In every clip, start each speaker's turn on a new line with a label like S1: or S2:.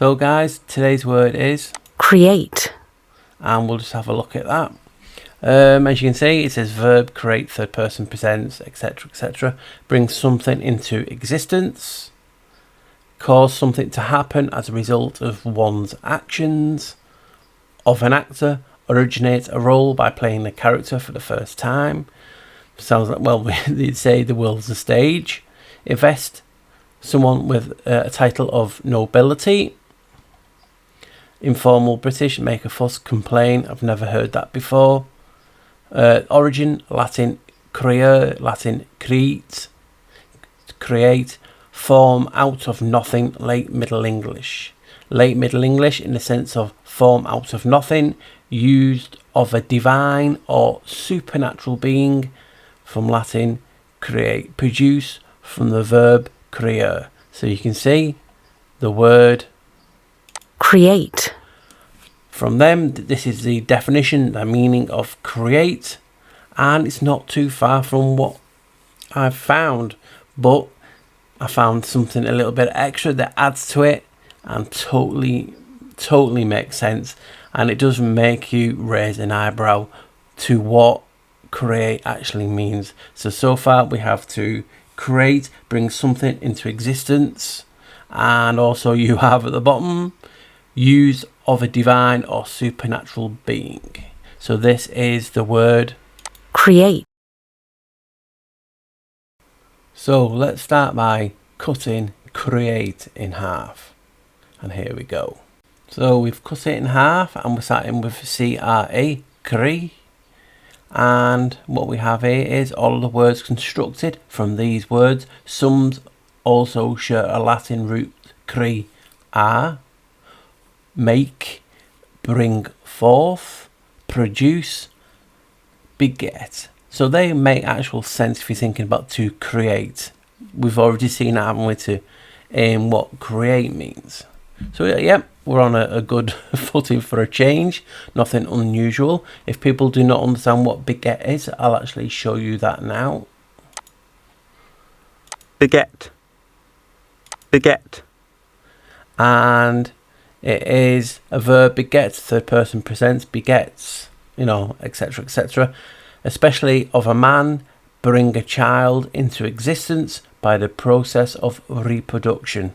S1: So guys, today's word is
S2: create,
S1: and we'll just have a look at that. As you can see, it says verb, create, third person presents, etc, etc. Bring something into existence, cause something to happen as a result of one's actions, of an actor, originate a role by playing the character for the first time. Sounds like, well, they'd say the world's a stage. Invest someone with a title of nobility. Informal British, make a fuss, complain. I've never heard that before. Origin, Latin creare, Latin create, create. Form out of nothing, late Middle English. Late Middle English in the sense of form out of nothing, used of a divine or supernatural being, from Latin create, produce, from the verb creare. So you can see the word
S2: create.
S1: From them, this is the definition, the meaning of create, and it's not too far from what I've found, but I found something a little bit extra that adds to it and totally makes sense, and it does make you raise an eyebrow to what create actually means. So far we have to create, bring something into existence, and also you have at the bottom use of a divine or supernatural being. So this is the word
S2: create.
S1: So let's start by cutting create in half, and here we go. So we've cut it in half and we're starting with CRE, cree, and what we have here is all of the words constructed from these words. Some also share a Latin root, cree, make, bring forth, produce, beget. So they make actual sense if you're thinking about to create. We've already seen that, haven't we, to what create means. So yeah, we're on a good footing for a change. Nothing unusual. If people do not understand what beget is, I'll actually show you that now. Beget. Beget. And it is a verb, begets, third person presents, begets, etc, etc. Especially of a man, bring a child into existence by the process of reproduction.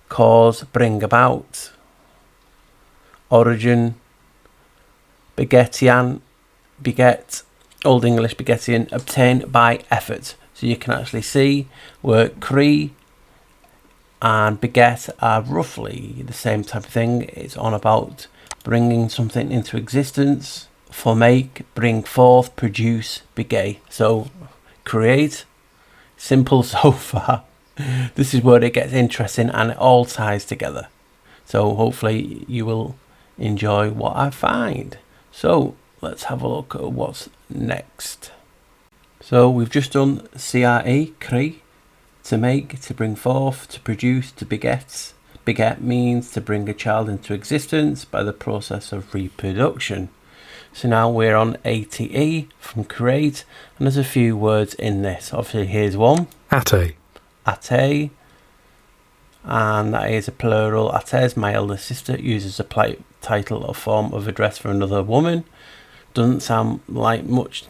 S1: Cause, bring about. Origin, begetian, beget, Old English begetian, obtained by effort. So you can actually see where cree and beget are roughly the same type of thing. It's on about bringing something into existence. For make, bring forth, produce, beget. So create, simple so far. This is where it gets interesting and it all ties together. So hopefully you will enjoy what I find. So let's have a look at what's next. So we've just done CRE, cree, to make, to bring forth, to produce, to beget. Beget means to bring a child into existence by the process of reproduction. So now we're on ATE from create, and there's a few words in this. Obviously here's one.
S3: Ate.
S1: Ate. And that is a plural. Ates, my elder sister, uses a title or form of address for another woman. Doesn't sound like much,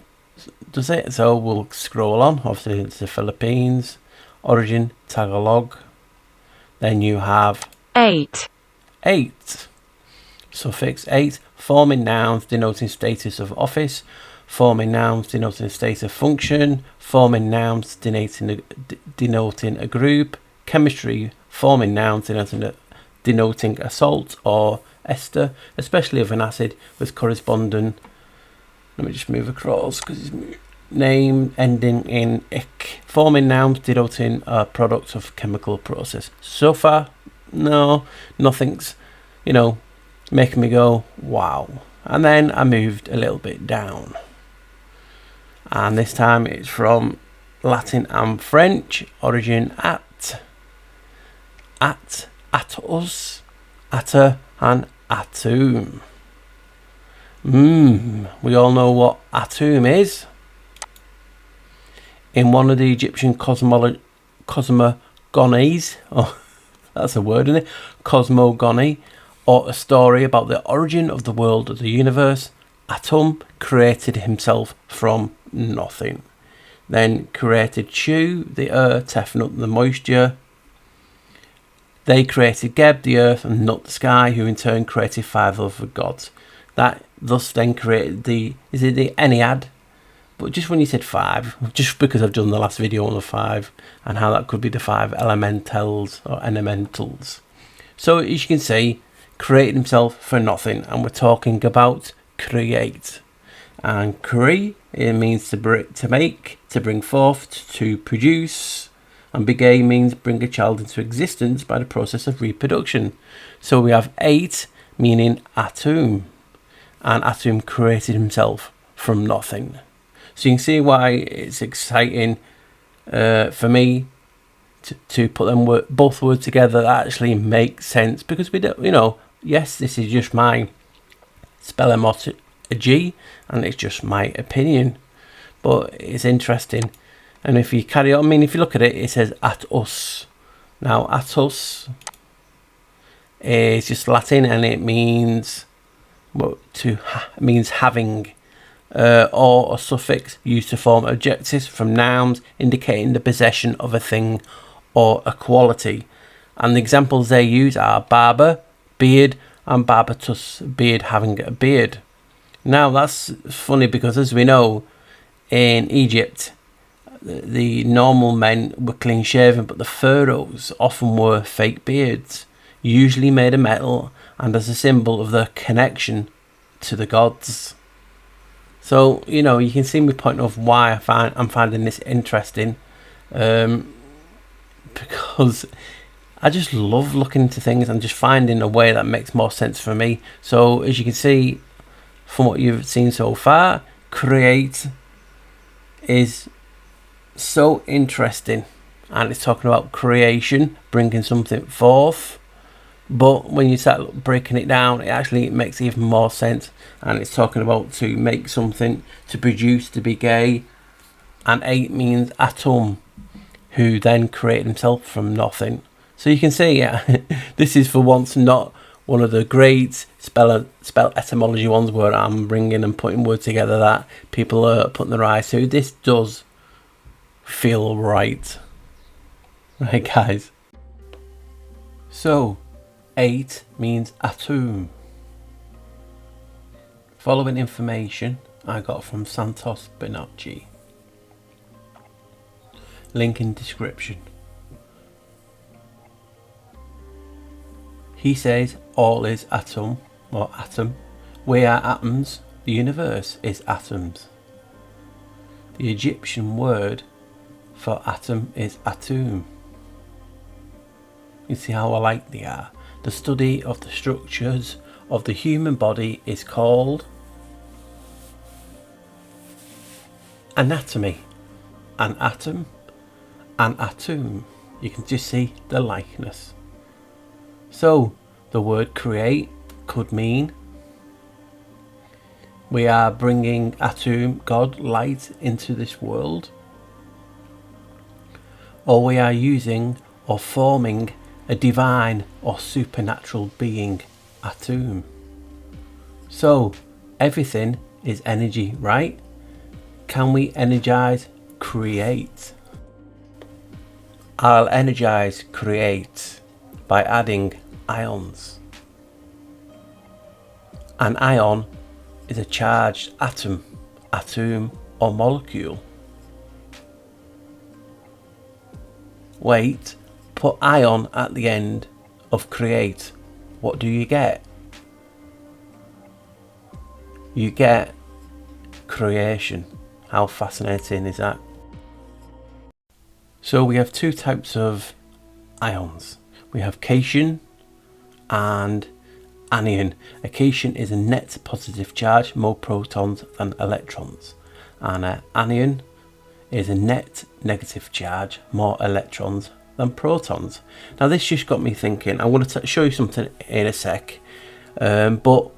S1: does it? So we'll scroll on. Obviously it's the Philippines. Origin, Tagalog. Then you have
S2: eight.
S1: Suffix 8, forming nouns denoting status of office, forming nouns denoting state of function, forming nouns denoting a group, chemistry, forming nouns denoting a salt or ester, especially of an acid with corresponding, let me just move across because it's name ending in ic, forming nouns denoting a product of chemical process. So far, no, nothing's, making me go wow. And then I moved a little bit down, and this time it's from Latin and French. Origin at, atus, atta, and atum. We all know what atum is. In one of the Egyptian cosmogonies, That's a word, isn't it? Cosmogony, or a story about the origin of the world of the universe. Atum created himself from nothing. Then created Shu, the earth, Tefnut, the moisture. They created Geb, the earth, and Nut, the sky, who in turn created 5 other gods. That thus then created the Ennead? But just when you said 5, just because I've done the last video on the 5 and how that could be the 5 elementals or elementals. So as you can see, created himself for nothing, and we're talking about create. And cre, it means to make, to bring forth, to produce. And begay means bring a child into existence by the process of reproduction. So we have 8 meaning Atum. And Atum created himself from nothing. So you can see why it's exciting for me to put them both words together that actually make sense. Because we don't, yes, this is just my Spelletymology and it's just my opinion. But it's interesting. And if you carry on, if you look at it, it says at us. Now, at us is just Latin, and it means means having, or a suffix used to form adjectives from nouns indicating the possession of a thing or a quality. And the examples they use are barber, beard, and barbatus, beard, having a beard. Now, that's funny because, as we know, in Egypt, the normal men were clean shaven, but the pharaohs often wore fake beards, usually made of metal and as a symbol of their connection to the gods. So, you can see my point of why I'm finding this interesting, because I just love looking into things and just finding a way that makes more sense for me. So, as you can see from what you've seen so far, create is so interesting, and it's talking about creation, bringing something forth. But when you start breaking it down, it actually makes even more sense, and it's talking about to make something, to produce, to be gay. And 8 means Atum, who then created himself from nothing. So you can see, this is for once not one of the great spell etymology ones where I'm bringing and putting words together that people are putting their eyes to. This does feel right. Right, guys? So, 8 means Atum. Following information I got from Santos Bonacci. Link in description. He says all is atom or atom. We are atoms. The universe is atoms. The Egyptian word for atom is atum. You see how alike they are. The study of the structures of the human body is called anatomy. An atom, an atum. You can just see the likeness. So the word create could mean we are bringing atum, God, light into this world, or we are using or forming a divine or supernatural being, atum. So everything is energy, right? Can we energize create? I'll energize create by adding ions. An ion is a charged atom, or molecule. Wait, put ion at the end of create. What do you get? You get creation. How fascinating is that? So we have 2 types of ions. We have cation and anion. A cation is a net positive charge, more protons than electrons. And an anion is a net negative charge, more electrons than protons. Now this just got me thinking. I want to show you something in a sec, but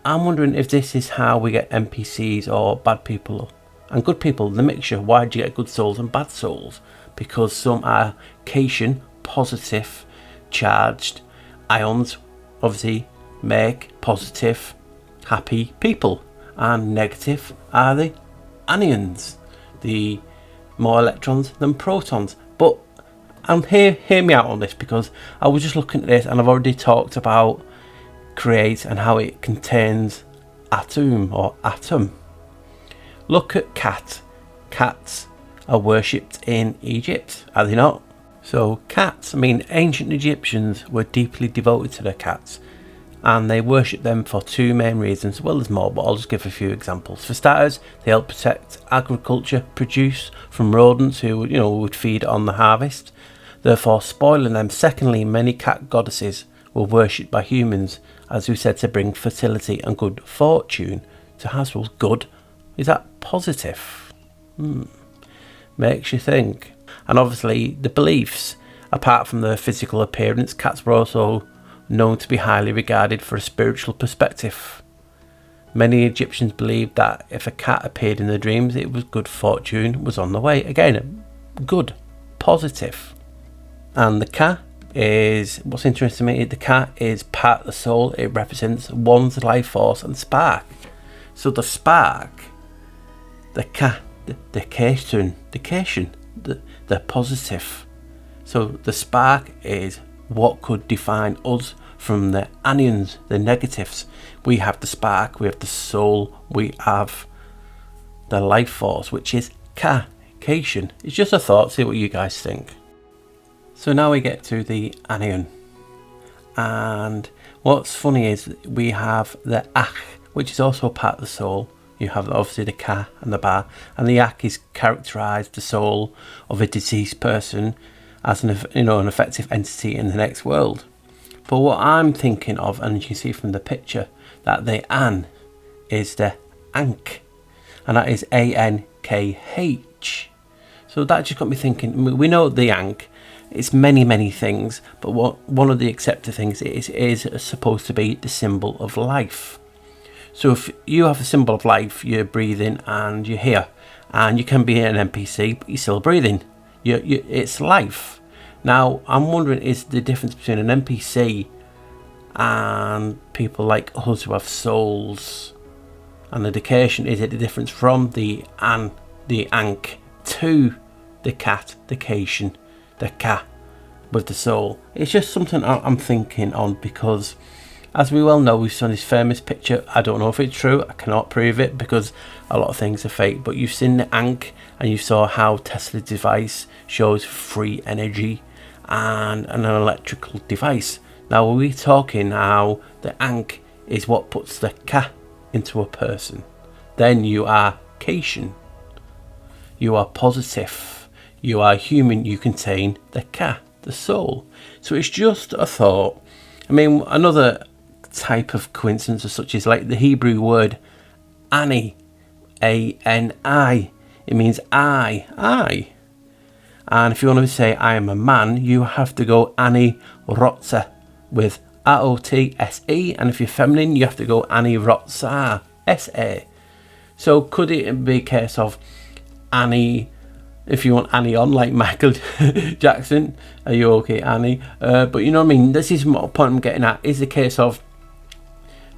S1: I'm wondering if this is how we get NPCs or bad people and good people, the mixture. Why do you get good souls and bad souls? Because some are cation, positive, charged ions obviously make positive, happy people, and negative are the anions, the more electrons than protons. But and hear me out on this, because I was just looking at this and I've already talked about create and how it contains atom or atom. Look at cat. Cats are worshipped in Egypt, are they not? So cats, ancient Egyptians were deeply devoted to their cats, and they worshipped them for two main reasons. Well, there's more, but I'll just give a few examples. For starters, they help protect agriculture produce from rodents who would feed on the harvest, therefore spoiling them. Secondly, many cat goddesses were worshipped by humans, as we said, to bring fertility and good fortune to households. Good, is that positive? Makes you think. And obviously the beliefs, apart from their physical appearance, cats were also known to be highly regarded for a spiritual perspective. Many Egyptians believed that if a cat appeared in their dreams, it was good fortune was on the way. Again, good, positive. And the cat is, what's interesting to me, the cat is part of the soul. It represents one's life force and spark. So the spark, the cat, the cation, the positive. So the spark is what could define us from the anions, the negatives. We have the spark, we have the soul, we have the life force, which is cation. It's just a thought, see what you guys think. So now we get to the anion, and what's funny is we have the ach, which is also part of the soul. You have obviously the ka and the ba, and the ach is characterised the soul of a deceased person as an effective entity in the next world. But what I'm thinking of, and you can see from the picture, that the an is the ankh, and that is A-N-K-H. So that just got me thinking. We know the ankh, it's many things, but one of the accepted things is supposed to be the symbol of life. So if you have a symbol of life, you're breathing and you're here, and you can be an NPC, but you're still breathing. It's life. Now, I'm wondering, is the difference between an NPC and people like us who have souls and the cation, is it the difference from the ankh to the cat, the cation, the ka with the soul? It's just something I'm thinking on, because as we well know, we've seen this famous picture. I don't know if it's true, I cannot prove it because a lot of things are fake, but you've seen the ankh and you saw how Tesla's device shows free energy and an electrical device. Now we're talking how the ankh is what puts the ka into a person. Then you are cation, you are positive, you are human, you contain the ka, the soul. So it's just a thought. Another type of coincidence as such is like the Hebrew word ani, A-N-I. It means I. And if you want to say I am a man, you have to go ani rotsa with R-O-T-S-E, and if you're feminine, you have to go ani rotsa, S-A. So could it be a case of Annie, if you want Annie on, like Michael Jackson, are you okay, Annie? But you know what I mean? This is what point I'm getting at, is the case of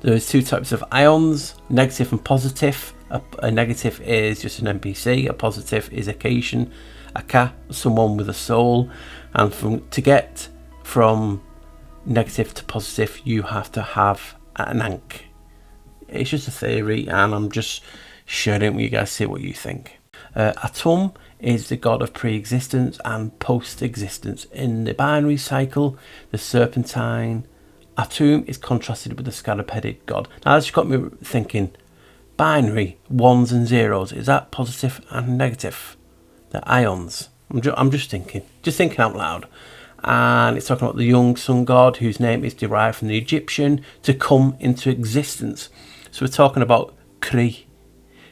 S1: there's two types of ions, negative and positive. A negative is just an NPC, a positive is a cation, a ka, someone with a soul. And to get from negative to positive, you have to have an ankh. It's just a theory, and I'm just sharing it with you guys, see what you think. Atum is the god of pre-existence and post-existence. In the binary cycle, the serpentine Atum is contrasted with the scarab-headed god. Now that's got me thinking, binary, ones and zeros, is that positive and negative? The ions. I'm just thinking out loud. And it's talking about the young sun god, whose name is derived from the Egyptian, to come into existence. So we're talking about Kri,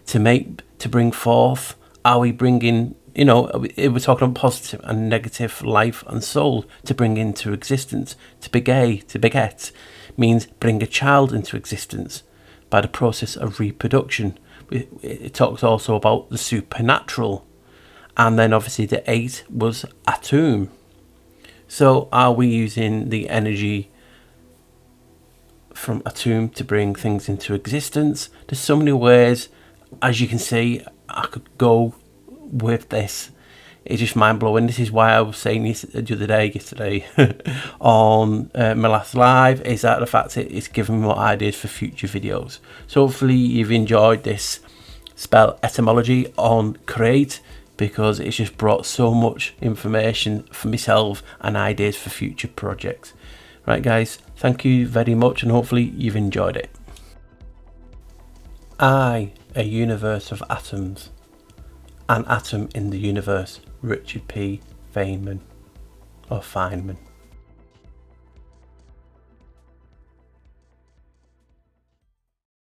S1: to bring forth. Are we bringing, we're talking about positive and negative life and soul to bring into existence. To beget, means bring a child into existence by the process of reproduction. It talks also about the supernatural. And then obviously the 8 was Atum. So are we using the energy from a tomb to bring things into existence? There's so many ways, as you can see, I could go with this. It's just mind-blowing. This is why I was saying this the other day, yesterday, on my last live, is that the fact it's giving me more ideas for future videos. So hopefully you've enjoyed this spell etymology on Create, because it's just brought so much information for myself and ideas for future projects. Right guys, thank you very much, and hopefully you've enjoyed it. I, a universe of atoms. An atom in the universe. Richard P. Feynman or Feynman.